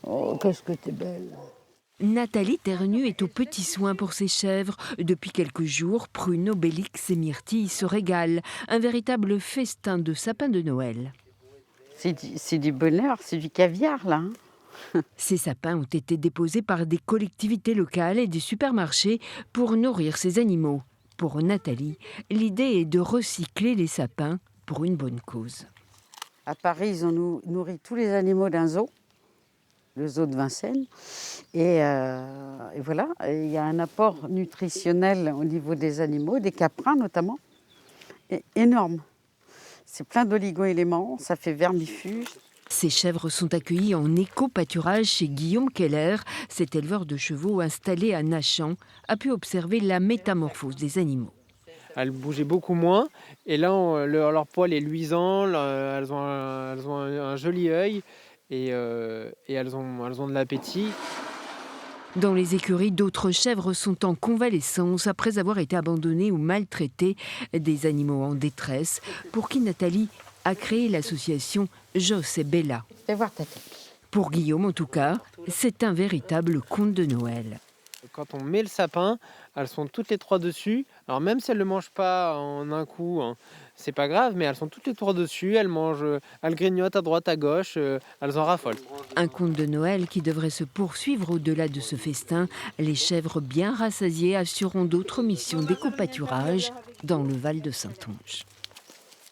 Oh, qu'est-ce que t'es belle. Nathalie Ternu est aux petits soins pour ses chèvres. Depuis quelques jours, Prune, Obélix et Myrtille se régalent. Un véritable festin de sapin de Noël. C'est du bonheur, c'est du caviar, là. Ces sapins ont été déposés par des collectivités locales et des supermarchés pour nourrir ces animaux. Pour Nathalie, l'idée est de recycler les sapins pour une bonne cause. À Paris, ils ont nourri tous les animaux d'un zoo, le zoo de Vincennes. Et voilà, il y a un apport nutritionnel au niveau des animaux, des caprins notamment, énorme. C'est plein d'oligo-éléments, ça fait vermifuge. Ces chèvres sont accueillies en éco-pâturage chez Guillaume Keller. Cet éleveur de chevaux installé à Nachan a pu observer la métamorphose des animaux. Elles bougeaient beaucoup moins. Et là, leur poil est luisant, elles ont un joli œil et elles ont de l'appétit. Dans les écuries, d'autres chèvres sont en convalescence après avoir été abandonnées ou maltraitées. Des animaux en détresse pour qui Nathalie a créé l'association Joss et Bella. Fais voir ta tête. Pour Guillaume en tout cas, c'est un véritable conte de Noël. Quand on met le sapin, elles sont toutes les trois dessus. Alors même si elles ne le mangent pas en un coup, hein, c'est pas grave, mais elles sont toutes les trois dessus. Elles mangent, elles grignotent à droite, à gauche, elles en raffolent. Un conte de Noël qui devrait se poursuivre au-delà de ce festin. Les chèvres bien rassasiées assureront d'autres missions d'éco-pâturage dans le Val de Saintonge.